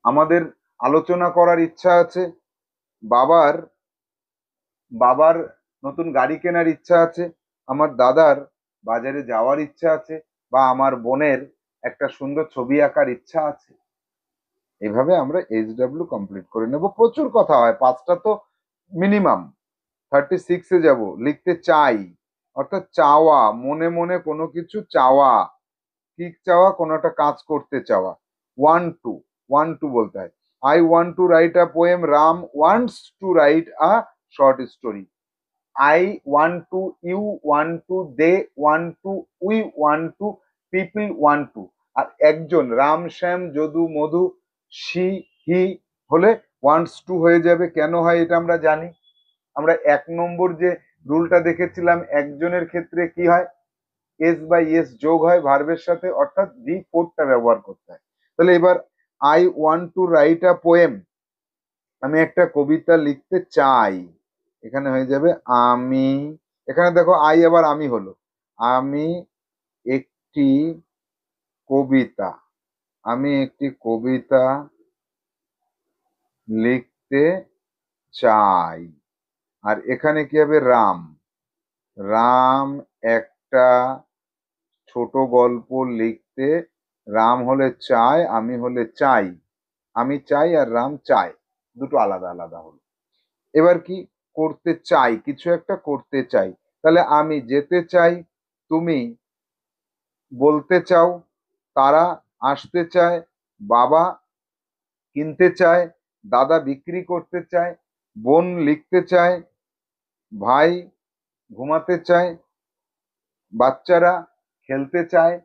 A: আমাদের আলোচনা করার ইচ্ছা আছে, বাবার বাবার নতুন গাড়ি কেনার ইচ্ছা আছে, আমার দাদার বাজারে যাওয়ার ইচ্ছা আছে, বা আমার বোনের একটা সুন্দর ছবি আঁকার ইচ্ছা আছে। এভাবে আমরা HW কমপ্লিট করে নেব। প্রচুর কথা হয়, পাঁচটা তো মিনিমাম। 36-এ যাব, লিখতে চাই, অর্থাৎ চাওয়া, মনে মনে কোনো কিছু চাওয়া। কি চাওয়া, কোনো একটা কাজ করতে চাওয়া। ওয়ান টু, ওয়ান টু বলতে হয়। I want to write a poem, Ram wants to write a short story. I want to, you want to, they want to, we want to, people want to। আর একজন, রাম শ্যাম যদু মধু she he হলে wants to হয়ে যাবে। কেন হয় এটা আমরা জানি, আমরা 1 নম্বর যে রুলটা দেখেছিলাম, একজনের ক্ষেত্রে কি হয়, এস বাই এস যোগ হয় ভার্বের সাথে, অর্থাৎ V4টা ব্যবহার করতে হয়। তাহলে এবার I want to write a poem, আমি একটা কবিতা লিখতে চাই, এখানে হয়ে যাবে আমি, এখানে দেখো আই আবার আমি হলো, আমি একটি কবিতা, আমি একটি কবিতা লিখতে চাই। আর এখানে কি হবে, রাম, রাম একটা ছোট গল্প লিখতে, রাম হলে চায়, আমি হলে চাই, আমি চাই আর রাম চায়, দুটো আলাদা আলাদা হলো। এবার কি করতে চাই, কিছু একটা করতে চাই, তাহলে আমি যেতে চাই, তুমি বলতে চাও, তারা আসতে চায়, বাবা কিনতে চায়, দাদা বিক্রি করতে চায়, বোন লিখতে চায়, ভাই ঘুমাতে চায়, বাচ্চারা খেলতে চায়।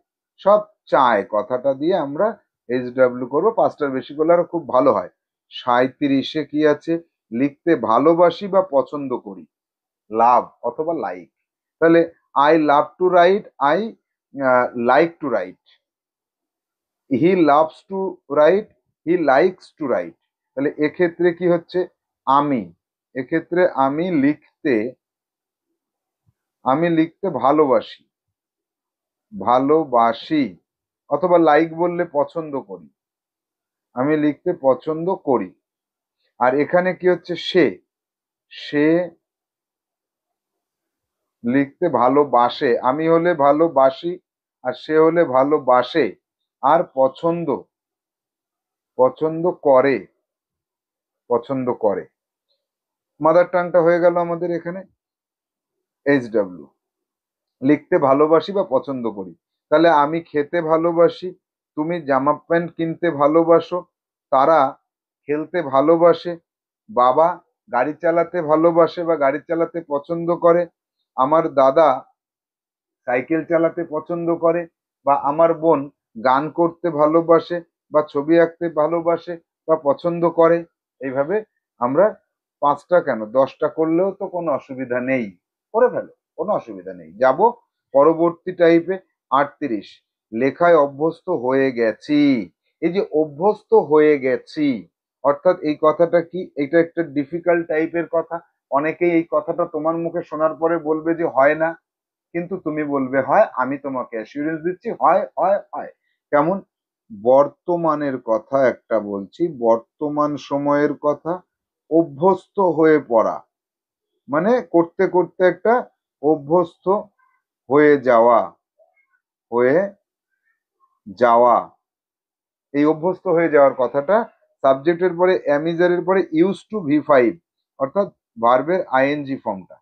A: সব চায় কথাটা দিয়ে আমরা HW করবো, পাঁচটার বেশি করলে আরো খুব ভালো হয়। 37-এ কি আছে, লিখতে ভালোবাসি বা পছন্দ করি, লাভ অথবা লাইক। তাহলে I love to write, I like to write, he loves to write, he likes to right. তাহলে এক্ষেত্রে কি হচ্ছে, আমি, এক্ষেত্রে আমি লিখতে ভালোবাসি, ভালোবাসি, অথবা লাইক বললে পছন্দ করি, আমি লিখতে পছন্দ করি। আর এখানে কি হচ্ছে, সে, সে লিখতে ভালোবাসে, আমি হলে ভালোবাসি আর সে হলে ভালোবাসে। আর পছন্দ, পছন্দ করে, পছন্দ করে। মাদার টাংটা হয়ে গেল আমাদের এখানে HW, লিখতে ভালোবাসি বা পছন্দ করি। তাহলে আমি খেতে ভালোবাসি, তুমি জামা প্যান্ট কিনতে ভালোবাসো, তারা খেলতে ভালোবাসে, বাবা গাড়ি চালাতে ভালোবাসে বা গাড়ি চালাতে পছন্দ করে, আমার দাদা সাইকেল চালাতে পছন্দ করে, বা আমার বোন গান করতে ভালোবাসে বা ছবি আঁকতে ভালোবাসে বা পছন্দ করে। এইভাবে আমরা পাঁচটা কেন 10টা করলেও তো কোনো অসুবিধা নেই, করে ফেলো, কোনো অসুবিধা নেই। যাব পরবর্তী টাইপে। 38, লেখায় অভ্যস্ত হয়ে গেছি। এই যে অভ্যস্ত হয়ে গেছি, অর্থাৎ এই কথাটা কি, এটা একটা ডিফিকাল্ট টাইপের কথা। অনেকেই এই কথাটা তোমার মুখে শোনার পরে বলবে যে হয় না, কিন্তু তুমি বলবে হয়। আমি তোমাকে অ্যাসিউরেন্স দিচ্ছি হয় হয় হয়। কেমন? বর্তমানের কথা একটা বলছি, বর্তমান সময়ের কথা। অভ্যস্ত হয়ে পড়া মানে করতে করতে একটা অভ্যস্ত হয়ে যাওয়া, হয়ে যাওয়া। এই অভ্যস্ত হয়ে যাওয়ার কথাটা সাবজেক্টের পরে অ্যামিজারের পরে ইউজ টু ভি5, অর্থাৎ ভার্বের আইএনজি ফর্মটা।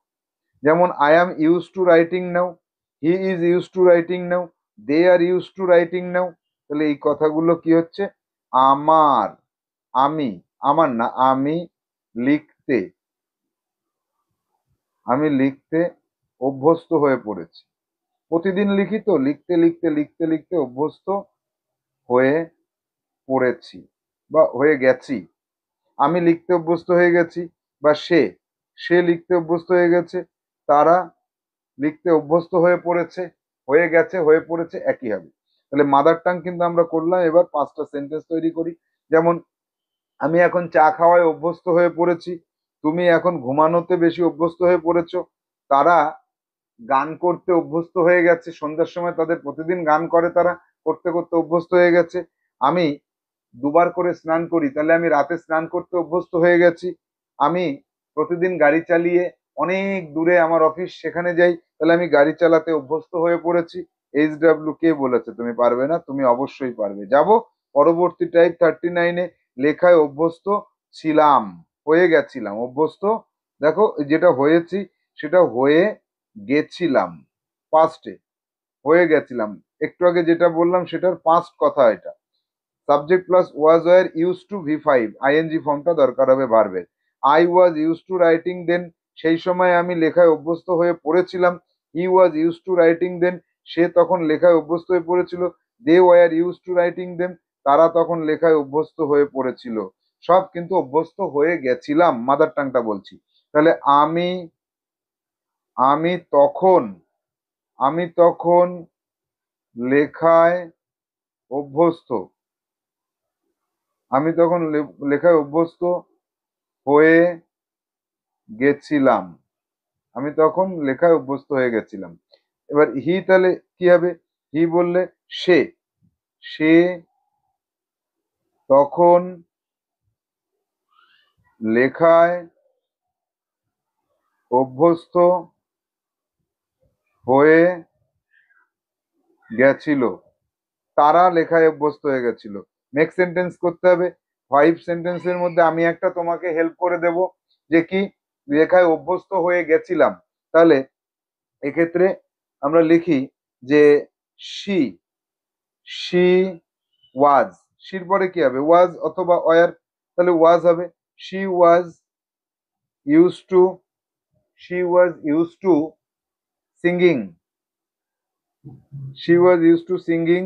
A: যেমন I am use to writing now, he is use to writing now, they are use to writing now. তাহলে এই কথাগুলো কি হচ্ছে? আমার, আমি, আমার না, আমি লিখতে, আমি লিখতে অভ্যস্ত হয়ে পড়েছি। প্রতিদিন লিখি তো, লিখতে লিখতে লিখতে লিখতে অভ্যস্ত হয়ে পড়েছি বা হয়ে গেছি। আমি লিখতে অভ্যস্ত হয়ে গেছি, বা সে, সে লিখতে অভ্যস্ত হয়ে গেছে, তারা লিখতে অভ্যস্ত হয়ে পড়েছে, হয়ে গেছে, হয়ে পড়েছে, একই হবে। তাহলে মাদার টাং কিন্তু আমরা করলাম। এবার 5টা সেন্টেন্স তৈরি করি। যেমন আমি এখন চা খাওয়ায় অভ্যস্ত হয়ে পড়েছি, তুমি এখন ঘুমানোতে বেশি অভ্যস্ত হয়ে পড়েছো, তারা গান করতে অভ্যস্ত হয়ে গেছে, সন্ধ্যার সময় তাদের প্রতিদিন গান করে, তারা করতে করতে অভ্যস্ত হয়ে গেছে। আমি দুবার করে স্নান করি, তাহলে আমি রাতে স্নান করতে অভ্যস্ত হয়ে গেছি। আমি প্রতিদিন গাড়ি চালিয়ে অনেক দূরে আমার অফিস, সেখানে যাই, তাহলে আমি গাড়ি চালাতে অভ্যস্ত হয়ে পড়েছি। HW কে বলেছে তুমি পারবে না? তুমি অবশ্যই পারবে। যাব পরবর্তী টাইপ 39-এ, লেখায় অভ্যস্ত ছিলাম, হয়ে গেছিলাম, অভ্যস্ত। দেখো যেটা হয়েছি সেটা হয়ে গেছিলাম, পাস্টে হয়ে গেছিলাম। একটু আগে যেটা বললাম সেটার পাস্ট কথা এটা। Subject plus was were use to ভি5, আইএনজি ফর্মটা দরকার হবে ভার্বের। I was use to writing then, সেই সময় আমি লেখায় অভ্যস্ত হয়ে পড়েছিলাম। He was use to writing then, সে তখন লেখায় অভ্যস্ত হয়ে পড়েছিল। They were use to writing then, তারা তখন লেখায় অভ্যস্ত হয়ে পড়েছিল। সব কিন্তু অভ্যস্ত হয়ে গেছিলাম, মাদার টাংটা বলছি। তাহলে আমি, আমি তখন, আমি তখন লেখায় অভ্যস্ত, আমি তখন লেখায় অভ্যস্ত হয়ে গেছিলাম, আমি তখন লেখায় অভ্যস্ত হয়ে গেছিলাম। এবার হি তাহলে কি হবে? হি বললে সে, সে তখন লেখায় অভ্যস্ত হয়ে গেছিল, তারা লেখায় অভ্যস্ত হয়ে গেছিল। নেক্সট সেন্টেন্স করতে হবে। 5 সেন্টেন্সের মধ্যে আমি একটা তোমাকে হেল্প করে দেব, যে কি লেখায় অভ্যস্ত হয়ে গেছিলাম। তাহলে এক্ষেত্রে আমরা লিখি যে শি, শি ওয়াজ, শির পরে কি হবে? ওয়াজ অথবা ওয়ার, তাহলে ওয়াজ হবে। She was use two, she was use two singing, she was use two singing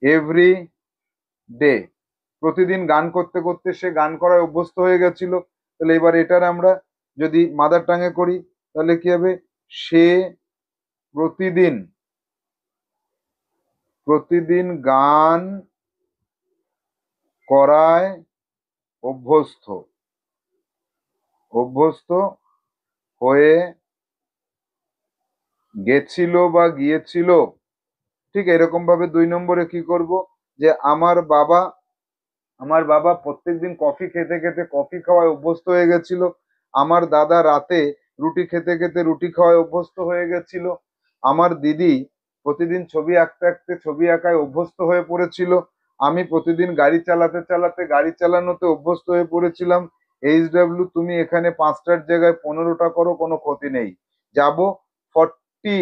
A: every day, প্রতিদিন গান করতে করতে সে গান করায় অভ্যস্ত হয়ে গেছিল। তাহলে এবার এটার আমরা যদি মাদার টাঙে করি, তাহলে কি হবে? সে প্রতিদিন, প্রতিদিন গান করায় অভ্যস্ত, অভ্যস্ত হয়ে গেছিল বা গিয়েছিল। ঠিক এরকম ভাবে 2 নম্বরে কি করব, যে আমার বাবা, আমার বাবা প্রত্যেকদিন কফি খেতে খেতে কফি খাওয়ায় অভ্যস্ত হয়ে গেছিল। আমার দাদা রাতে রুটি খেতে খেতে রুটি খাওয়ায় অভ্যস্ত হয়ে গেছিল। আমার দিদি প্রতিদিন ছবি আঁকতে আঁকতে ছবি আঁকায় অভ্যস্ত হয়ে পড়েছিল। আমি প্রতিদিন গাড়ি চালাতে চালাতে গাড়ি চালানোতে অভ্যস্ত হয়ে পড়েছিলাম। HW তুমি এখানে 5টার জায়গায় 15টা করো, কোনো ক্ষতি নেই। যাব 40,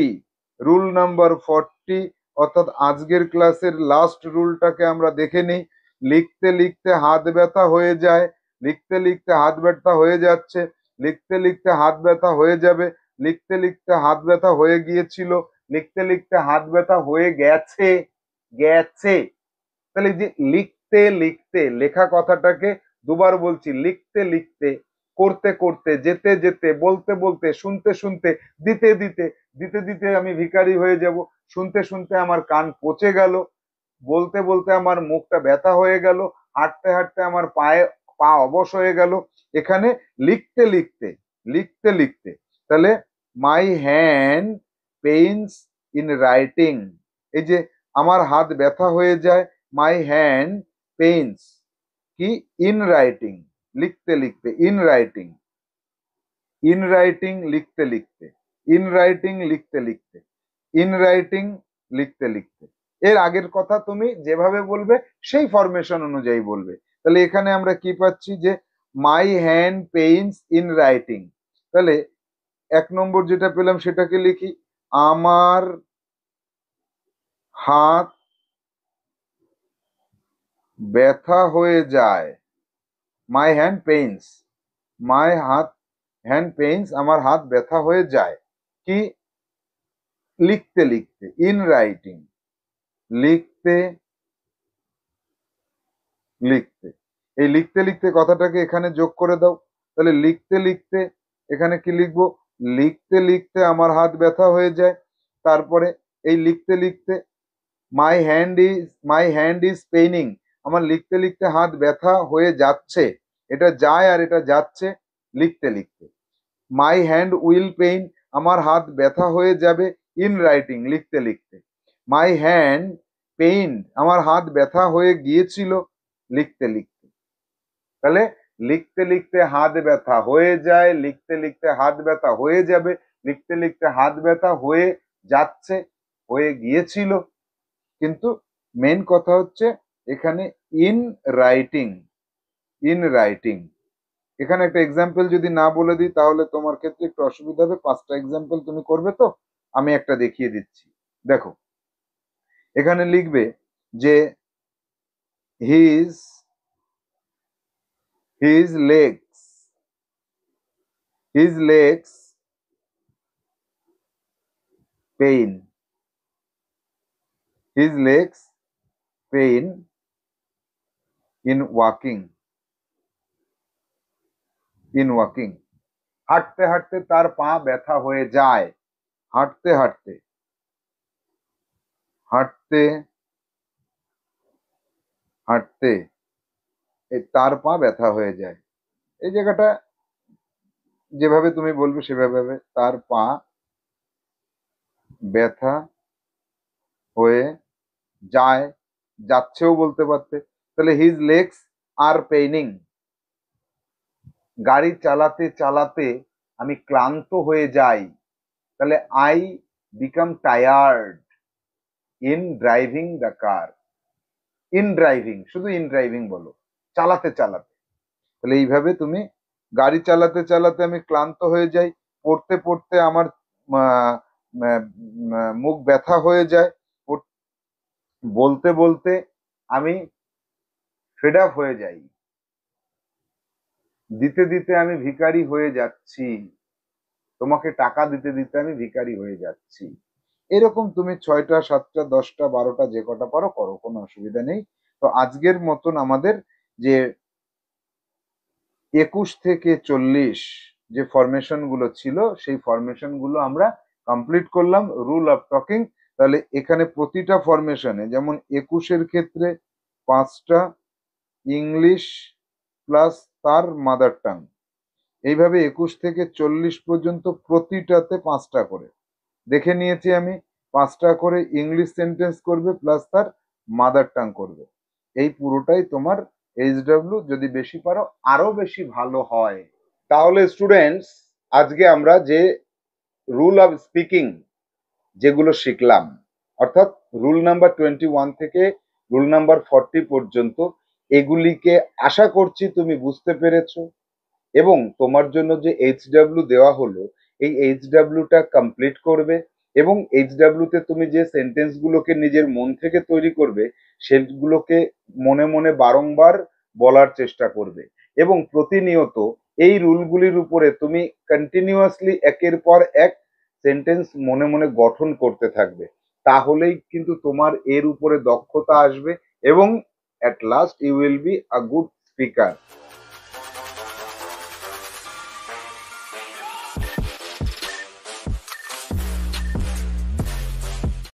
A: রুল নাম্বার 40, অর্থাৎ আজকের ক্লাসের লাস্ট রুলটাকে আমরা দেখে নিই। লিখতে লিখতে হাত ব্যথা হয়ে যায়, লিখতে লিখতে হাত ব্যথা হয়ে যাচ্ছে, লিখতে লিখতে হাত ব্যথা হয়ে যাবে, লিখতে লিখতে হাত ব্যথা হয়ে গিয়েছিল, লিখতে লিখতে হাত ব্যথা হয়ে গেছে, গেছে। তাহলে এই যে লিখতে লিখতে, লেখা কথাটাকে দুবার বলছি, লিখতে লিখতে, করতে করতে, যেতে যেতে, বলতে বলতে, শুনতে শুনতে, দিতে দিতে, দিতে দিতে আমি ভিখারি হয়ে যাব, শুনতে শুনতে আমার কান পচে গেল, বলতে বলতে আমার মুখটা ব্যথা হয়ে গেল, হাঁটতে হাঁটতে আমার পা অবশ হয়ে গেল। এখানে লিখতে লিখতে লিখতে লিখতে, তাহলে my hand pains in writing, এই যে আমার হাত ব্যথা হয়ে যায়, মাই হ্যান্ড পেইনস কি ইন রাইটিং, লিখতে লিখতে, ইন রাইটিং, ইন রাইটিং লিখতে লিখতে, ইন রাইটিং লিখতে লিখতে, ইন রাইটিং লিখতে লিখতে। এর আগের কথা তুমি যেভাবে বলবে সেই ফরমেশন অনুযায়ী বলবে। তাহলে এখানে আমরা কি পাচ্ছি যে my hand pains in writing. তাহলে 1 নম্বর যেটা পেলাম সেটাকে লিখি, আমার হাত ব্যথা হয়ে যায়, my hand pains, my hand pains, আমার হাত ব্যথা হয়ে যায় কি লিখতে লিখতে, ইন রাইটিং, লিখতে লিখতে। এই লিখতে লিখতে কথাটাকে এখানে যোগ করে দাও। তাহলে লিখতে লিখতে এখানে কি লিখবো, লিখতে লিখতে আমার হাত ব্যথা হয়ে যায়। তারপরে এই লিখতে লিখতে মাই হ্যান্ড ইজ পেইনিং, আমার লিখতে লিখতে হাত ব্যথা হয়ে যাচ্ছে, এটা যায় আর এটা যাচ্ছে লিখতে লিখতে। মাই হ্যান্ড উইল পেইন, আমার হাত ব্যথা হয়ে যাবে ইন রাইটিং, লিখতে লিখতে। মাই হ্যান্ড পেইন, আমার হাত ব্যথা হয়ে গিয়েছিল লিখতে লিখতে। তাহলে লিখতে লিখতে হাত ব্যথা হয়ে যায়, লিখতে লিখতে হাত ব্যথা হয়ে যাবে, লিখতে লিখতে হাত ব্যথা হয়ে যাচ্ছে, হয়ে গিয়েছিল। কিন্তু মেন কথা হচ্ছে এখানে ইন রাইটিং, ইন রাইটিং। এখানে একটা এক্সাম্পল যদি না বলে দিই তাহলে তোমার ক্ষেত্রে একটু অসুবিধা হবে। 5টা এক্সাম্পল তুমি করবে তো, আমি একটা দেখিয়ে দিচ্ছি। দেখো এখানে লিখবে যে his his legs, his legs pain, his legs pain in walking, in walking. হাঁটতে হাঁটতে তার পা ব্যথা হয়ে যায়, হাঁটতে হাঁটতে, হাঁটতে হাঁটতে তার পা ব্যথা হয়ে যায়। এই জায়গাটা যেভাবে তুমি বলবে সেভাবে, তার পা ব্যথা হয়ে যায়, যাচ্ছেও বলতে পারতে। তাহলে হিজ লেগস আর পেইনিং, গাড়ি চালাতে চালাতে আমি ক্লান্ত হয়ে যাই। তাহলে I become tired in driving the car, in driving, শুধু ইন ড্রাইভিং বলো, চালাতে চালাতে। তাহলে এইভাবে তুমি গাড়ি চালাতে চালাতে আমি ক্লান্ত হয়ে যাই, পড়তে পড়তে আমার মুখ ব্যথা হয়ে যায়, বলতে বলতে আমি ফেড আপ হয়ে যাই, দিতে দিতে আমি ভিখারি হয়ে যাচ্ছি, তোমাকে টাকা দিতে দিতে আমি ভিখারি হয়ে যাচ্ছি। এরকম তুমি 6টা 7টা 10টা 12টা যে কটা পারো করো, কোনো অসুবিধা নেই। তো আজকের মতন আমাদের যে 21 থেকে 40 যে ফরমেশন গুলো ছিল সেই ফরমেশন গুলো আমরা কমপ্লিট করলাম, রুল অফ টকিং। তাহলে এখানে প্রতিটা ফরমেশনে, যেমন 21-এর ক্ষেত্রে 5টা ইংলিশ প্লাস তার মাদার টাং, এইভাবে 21 থেকে 40 পর্যন্ত প্রতিটাতে 5টা করে দেখে নিয়েছি আমি। 5টা করে ইংলিশ সেন্টেন্স করবে প্লাস তার মাদার টাং করবে। এই পুরোটাই তোমার এইচডব্লিউ, যদি বেশি পারো আরো বেশি ভালো হয়। তাহলে স্টুডেন্টস, আজকে আমরা যে রুল অফ স্পিকিং যেগুলো শিখলাম, অর্থাৎ রুল নাম্বার 21 থেকে রুল নাম্বার 40 পর্যন্ত, এগুলিকে আশা করছি তুমি বুঝতে পেরেছো। এবং তোমার জন্য যে এইচডব্লিউ দেওয়া হলো, এই এইচডব্লিউটা কমপ্লিট করবে এবং এইচডব্লিউতে তুমি যে সেন্টেন্স গুলোকে নিজের মন থেকে তৈরি করবে সেগুলোকে মনে মনে বারংবার বলার চেষ্টা করবে এবং প্রতিনিয়ত এই রুলগুলির উপরে তুমি কন্টিনিউয়াসলি একের পর এক সেন্টেন্স মনে মনে গঠন করতে থাকবে। তাহলেই কিন্তু তোমার এর উপরে দক্ষতা আসবে এবং at last you will be a good speaker.